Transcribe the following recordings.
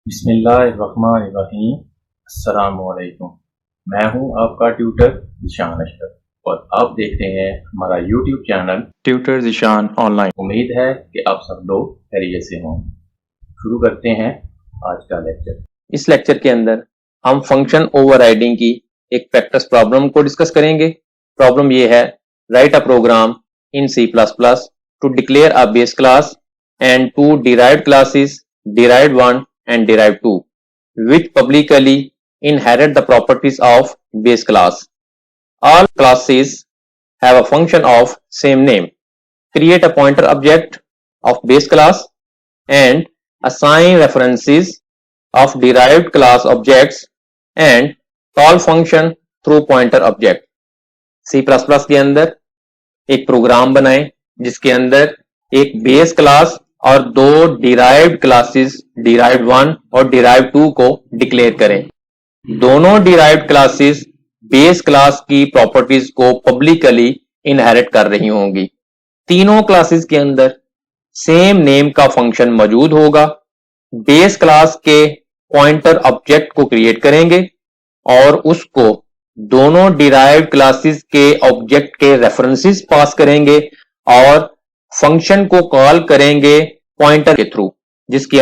बिस्मिल्लाहिर्रहमानिर्रहीम। अस्सलामुअलैकुम। मैं हूं आपका ट्यूटर ज़ीशान अशरफ और आप देख रहे हैं हमारा YouTube channel tutor Zeeshan online. उम्मीद है कि आप सब लोग खैरियत से हों। शुरू करते हैं आज का लेक्चर। इस लेक्चर के अंदर हम फंक्शन ओवरराइडिंग की एक प्रैक्टिस प्रॉब्लम को डिस्कस करेंगे। प्रॉब्लम ये है, write a program in C++ to declare a base class and two derived classes, derived 1 and derived 2, which publicly inherit the properties of base class. All classes have a function of same name. Create a pointer object of base class and assign references of derived class objects and call function through pointer object. C++ के अंदर एक programme बनाएं जिसके अंदर एक base class और दो derived classes derived 1 और डिराइव्ड 2 को डिक्लेयर करें। दोनों डिराइव्ड क्लासेस बेस क्लास की प्रॉपर्टीज को पब्लिकली इनहेरिट कर रही होंगी। तीनों क्लासेस के अंदर सेम नेम का फंक्शन मौजूद होगा। बेस क्लास के पॉइंटर ऑब्जेक्ट को क्रिएट करेंगे और उसको दोनों डिराइव्ड क्लासेस के ऑब्जेक्ट के रेफरेंसेस पास करेंगे और फंक्शन को कॉल करेंगे पॉइंटर के थ्रू, जिसके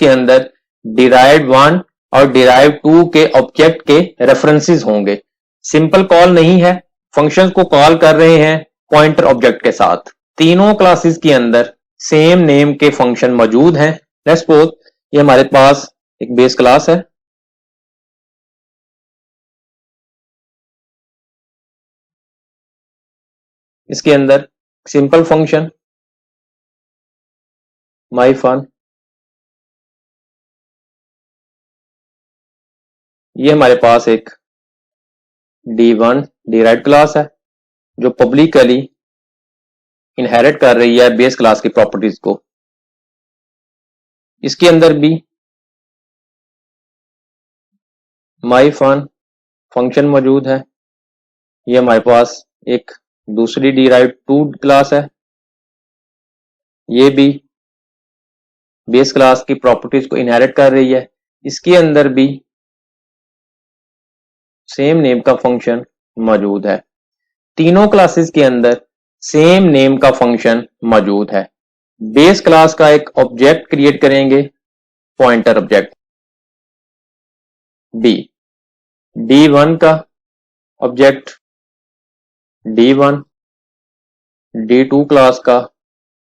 अंदर डिराइव्ड 1 और डिराइव्ड 2 के ऑब्जेक्ट के रेफरेंसेस होंगे। सिंपल कॉल नहीं है, फंक्शन को कॉल कर रहे हैं पॉइंटर ऑब्जेक्ट के साथ। तीनों क्लासेस के अंदर सेम नेम के फंक्शन मौजूद हैं। लेट्स सपोज ये हमारे पास एक बेस क्लास है। इसके अंदर सिंपल फंक्शन माई फन, ये हमारे पास एक D1 डिराइव्ड क्लास है जो पब्लिकली इनहेरिट कर रही है बेस क्लास की प्रॉपर्टीज को। इसके अंदर भी माई फन फंक्शन मौजूद है। ये हमारे पास एक दूसरी डिराइव्ड 2 क्लास है, ये भी बेस क्लास की प्रॉपर्टीज को इनहेरिट कर रही है। इसके अंदर भी सेम नेम का फंक्शन मौजूद है। तीनों क्लासेस के अंदर सेम नेम का फंक्शन मौजूद है। बेस क्लास का एक ऑब्जेक्ट क्रिएट करेंगे, पॉइंटर ऑब्जेक्ट D1 का ऑब्जेक्ट D1, D2 क्लास का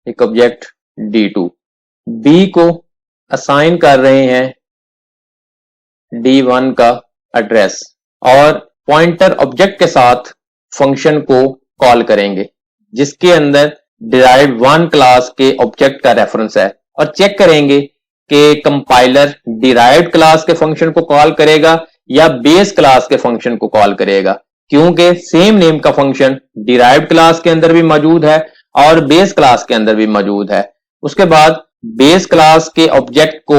एक ऑब्जेक्ट D2। B को असाइन कर रहे हैं D1 का एड्रेस और पॉइंटर ऑब्जेक्ट के साथ फंक्शन को कॉल करेंगे जिसके अंदर डिराइव्ड 1 क्लास के ऑब्जेक्ट का रेफरेंस है और चेक करेंगे कि कंपाइलर डिराइव्ड क्लास के फंक्शन को कॉल करेगा या बेस क्लास के फंक्शन को कॉल करेगा, क्योंकि सेम नेम का फंक्शन डिराइव्ड क्लास के अंदर भी मौजूद है और बेस क्लास के अंदर भी मौजूद है। उसके बाद बेस क्लास के ऑब्जेक्ट को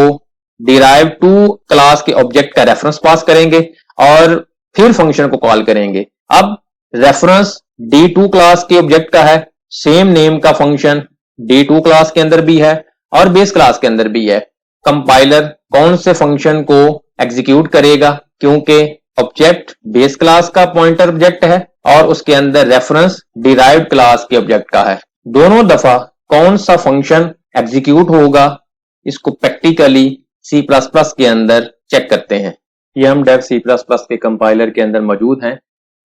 डिराइव्ड 2 क्लास के ऑब्जेक्ट का रेफरेंस पास करेंगे और फिर फंक्शन को कॉल करेंगे। अब रेफरेंस D2 क्लास के ऑब्जेक्ट का है, सेम नेम का फंक्शन D2 क्लास के अंदर भी है और बेस क्लास के अंदर भी है। कंपाइलर कौन से फंक्शन को एग्जीक्यूट करेगा, क्योंकि ऑब्जेक्ट बेस क्लास का पॉइंटर ऑब्जेक्ट है और उसके अंदर रेफरेंस डिराइव्ड क्लास के ऑब्जेक्ट का है। दोनों दफा कौन सा फंक्शन एग्जीक्यूट होगा, इसको प्रैक्टिकली C++ के अंदर चेक करते हैं। ये हम डेव C++ के कंपाइलर के अंदर मौजूद हैं।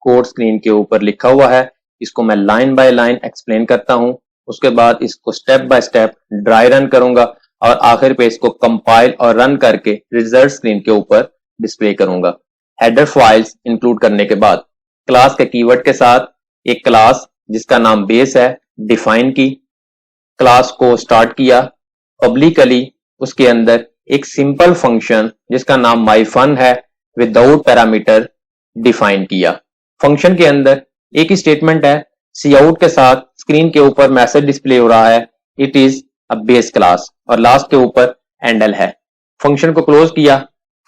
कोड स्क्रीन के ऊपर लिखा हुआ है, इसको मैं लाइन बाय लाइन एक्सप्लेन करता हूं, उसके बाद इसको step by step dry run करूंगा और आखिर पे इसको कंपाइल और रन करके रिजल्ट स्क्रीन के ऊपर डिस्प्ले करूंगा। हेडर फाइल्स इंक्लूड करने के बाद क्लास के कीवर्ड के साथ एक क्लास जिसका नाम बेस है डिफाइन की। क्लास को स्टार्ट किया पब्लिकली, उसके अंदर एक सिंपल फंक्शन जिसका नाम माई फन है विदाउट पैरामीटर डिफाइन किया। फंक्शन के अंदर एक ही स्टेटमेंट है, सी आउट के साथ स्क्रीन के ऊपर मैसेज डिस्प्ले हो रहा है it is a base class और लास्ट के ऊपर एंडल है। फंक्शन को क्लोज किया,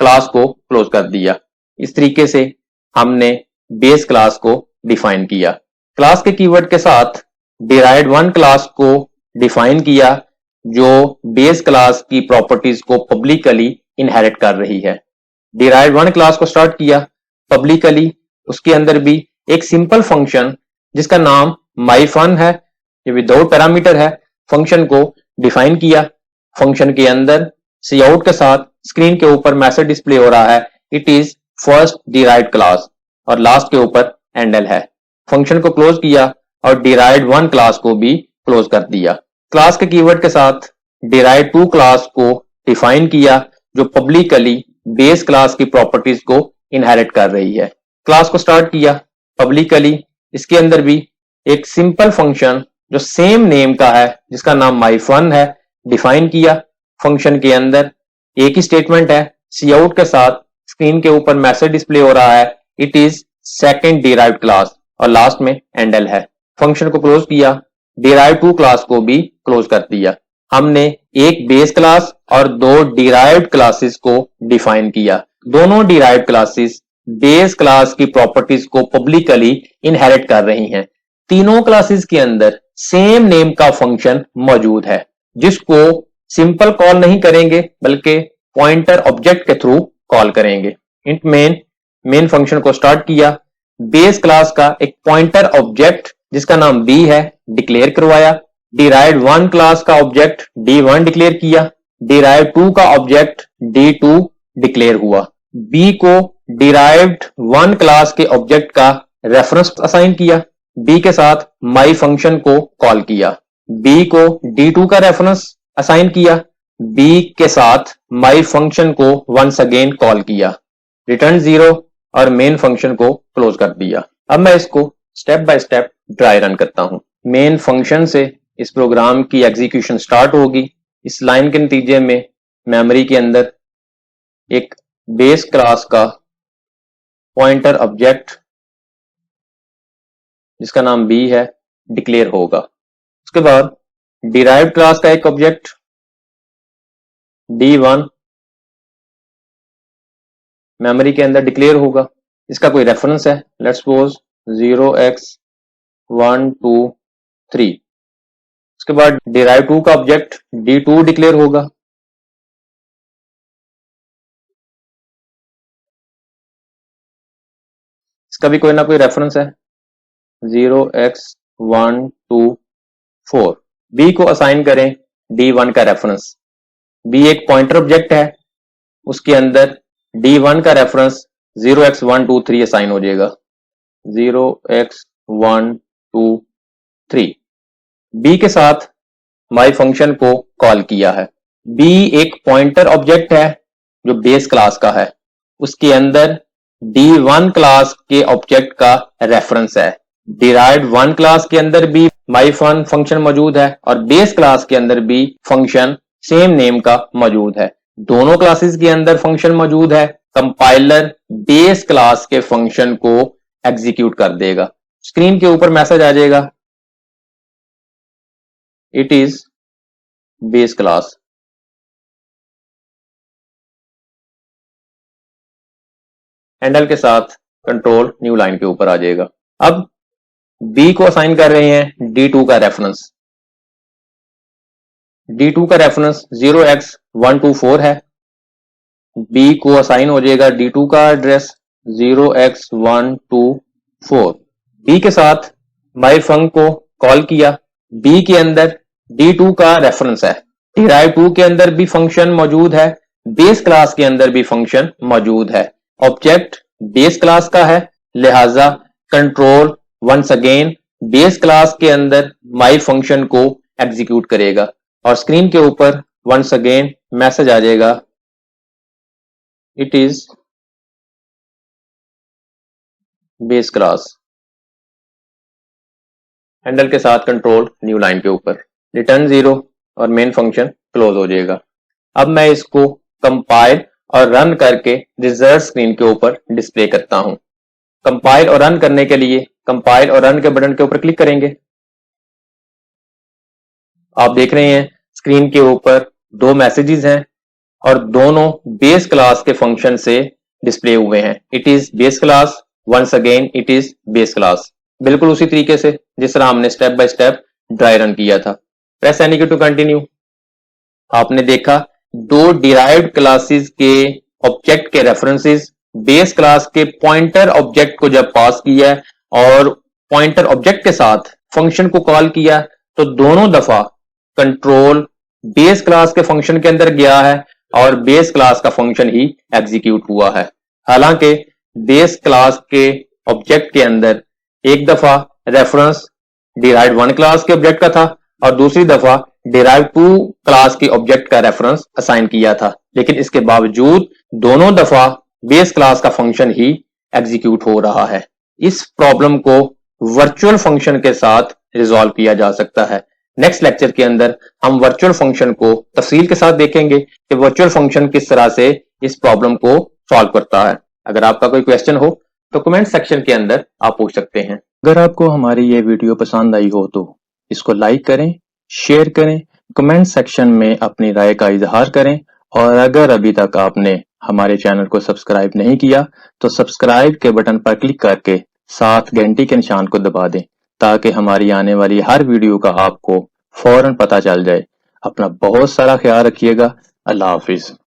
क्लास को क्लोज कर दिया। इस तरीके से हमने बेस क्लास को डिफाइन किया। क्लास के कीवर्ड के साथ डिराइव्ड 1 क्लास को डिफाइन किया जो बेस क्लास की प्रॉपर्टीज को पब्लिकली इनहेरिट कर रही है। डिराइव्ड वन क्लास को स्टार्ट किया पब्लिकली, उसके अंदर भी एक सिंपल फंक्शन जिसका नाम myFun है, ये विदाउट पैरामीटर है, फंक्शन को डिफाइन किया। फंक्शन के अंदर सी आउट के साथ स्क्रीन के ऊपर मैसेज डिस्प्ले हो रहा है, it is first derived class, और लास्ट के ऊपर एंडल है। फंक्शन को क्लोज किया और डिराइव्ड वन क्लास को भी क्लोज कर दिया। क्लास के कीवर्ड के साथ डिराइव्ड टू क्लास को डिफाइन किया जो पब्लिकली बेस क्लास की प्रॉपर्टीज को इनहेरिट कर रही है। क्लास को स्टार्ट किया पब्लिकली, इसके अंदर भी एक सिंपल फंक्शन जो सेम नेम का है जिसका नाम myFun है डिफाइन किया। फंक्शन के अंदर एक ही स्टेटमेंट है, सी आउट के साथ स्क्रीन के ऊपर मैसेज डिस्प्ले हो रहा है, it is second derived class, और लास्ट में एंडल है। फंक्शन को क्लोज किया, डिराइव्ड टू क्लास को भी क्लोज कर दिया। हमने एक बेस क्लास और दो डिराइव्ड क्लासेस को डिफाइन किया। दोनों डिराइव्ड क्लासेस बेस क्लास की प्रॉपर्टीज को पब्लिकली इनहेरिट कर रही हैं। तीनों क्लासेस के अंदर सेम नेम का फंक्शन मौजूद है जिसको सिंपल कॉल नहीं करेंगे बल्कि पॉइंटर ऑब्जेक्ट के थ्रू कॉल करेंगे। इंट मेन फंक्शन को स्टार्ट किया, बेस क्लास का एक पॉइंटर ऑब्जेक्ट जिसका नाम b है डिक्लेयर करवाया। डिराइव्ड वन क्लास का ऑब्जेक्ट d1 डिक्लेयर किया, डिराइव्ड टू का ऑब्जेक्ट d2 डिक्लेयर हुआ। b को डिराइव्ड वन क्लास के ऑब्जेक्ट का रेफरेंस असाइन किया, b के साथ my फंक्शन को कॉल किया। b को d2 का रेफरेंस असाइन किया, b के साथ my फंक्शन को वंस अगेन कॉल किया, रिटर्न 0 और मेन फंक्शन को क्लोज कर दिया। अब मैं इसको step by step dry run करता हूं। मेन फंक्शन से इस प्रोग्राम की एग्जीक्यूशन स्टार्ट होगी। इस लाइन के नतीजे में मेमोरी के अंदर एक बेस क्लास का पॉइंटर ऑब्जेक्ट जिसका नाम b है डिक्लेयर होगा। उसके बाद डिराइव्ड क्लास का एक ऑब्जेक्ट d1 मेमोरी के अंदर डिक्लेयर होगा। इसका कोई रेफरेंस है, लेट्स सपोज 0x123। उसके बाद डिराइव टू का ऑब्जेक्ट d2 डिक्लेयर होगा। इसका भी कोई ना कोई रेफरेंस है, 0x124। b को असाइन करें d1 का रेफरेंस। b एक पॉइंटर ऑब्जेक्ट है, उसके अंदर d1 का रेफरेंस 0x123 असाइन हो जाएगा, 0x123। b के साथ my फंक्शन को कॉल किया है। b एक पॉइंटर ऑब्जेक्ट है जो बेस क्लास का है, उसके अंदर d1 क्लास के ऑब्जेक्ट का रेफरेंस है। डिराइव्ड वन क्लास के अंदर भी myFun फंक्शन मौजूद है और बेस क्लास के अंदर भी फंक्शन सेम नेम का मौजूद है। दोनों क्लासेस के अंदर फंक्शन मौजूद है। कंपाइलर बेस क्लास के फंक्शन को एग्जीक्यूट कर देगा। स्क्रीन के ऊपर मैसेज आ जाएगा, it is base class. Handle के साथ कंट्रोल न्यू लाइन के ऊपर आ जाएगा। अब b को असाइन कर रहे हैं d2 का रेफरेंस। d2 का रेफरेंस 0x124 है। b को असाइन हो जाएगा d2 का एड्रेस 0x124। b के साथ myFun को कॉल किया। b के अंदर d2 का रेफरेंस है। डिराइव टू के अंदर भी फंक्शन मौजूद है, बेस क्लास के अंदर भी फंक्शन मौजूद है। ऑब्जेक्ट बेस क्लास का है, लिहाजा control once again base class के अंदर my फंक्शन को एग्जीक्यूट करेगा और स्क्रीन के ऊपर वंस अगेन मैसेज आ जाएगा, it is base class. Handle के साथ कंट्रोल न्यू लाइन के ऊपर, रिटर्न 0 और मेन फंक्शन क्लोज हो जाएगा। अब मैं इसको कंपाइल और रन करके रिजल्ट स्क्रीन के ऊपर डिस्प्ले करता हूं। कंपाइल और रन करने के लिए कंपाइल और रन के बटन के ऊपर क्लिक करेंगे। आप देख रहे हैं स्क्रीन के ऊपर दो मैसेजेस हैं और दोनों बेस क्लास के फंक्शन से डिस्प्ले हुए हैं। It is base class, once again it is base class. बिल्कुल उसी तरीके से जिस तरह हमने step by step dry run किया था। Press any key to continue. आपने देखा दो डिराइव्ड क्लासेस के ऑब्जेक्ट के रेफरेंसेस बेस क्लास के पॉइंटर ऑब्जेक्ट को जब पास किया और पॉइंटर ऑब्जेक्ट के साथ फंक्शन को कॉल किया तो दोनों दफा कंट्रोल बेस क्लास के फंक्शन के अंदर गया है और बेस क्लास का फंक्शन ही एग्जीक्यूट हुआ है। हालांकि बेस क्लास के ऑब्जेक्ट के अंदर एक दफा रेफरेंस डिराइव्ड 1 क्लास के ऑब्जेक्ट का था और दूसरी दफा डिराइव्ड 2 क्लास के ऑब्जेक्ट का रेफरेंस असाइन किया था, लेकिन इसके बावजूद दोनों दफा बेस क्लास का फंक्शन ही एग्जीक्यूट हो रहा है। इस प्रॉब्लम को वर्चुअल फंक्शन के साथ रिजॉल्व किया जा सकता है। नेक्स्ट लेक्चर के अंदर हम वर्चुअल फंक्शन को तफसील के साथ देखेंगे कि वर्चुअल फंक्शन किस तरह से इस प्रॉब्लम को सॉल्व करता है। अगर आपका कोई क्वेश्चन हो तो कमेंट सेक्शन के अंदर आप पूछ सकते हैं। अगर आपको हमारी ये वीडियो पसंद आई हो तो इसको लाइक करें, शेयर करें, कमेंट सेक्शन में अपनी राय का इजहार करें और अगर अभी तक आपने हमारे चैनल को सब्सक्राइब नहीं किया तो सब्सक्राइब के बटन पर क्लिक करके साथ घंटी के निशान को दबा दें ताकि हमारी आने वाली हर वीडियो का आपको फौरन पता चल जाए। अपना बहुत सारा ख्याल रखिएगा। अल्लाह हाफिज।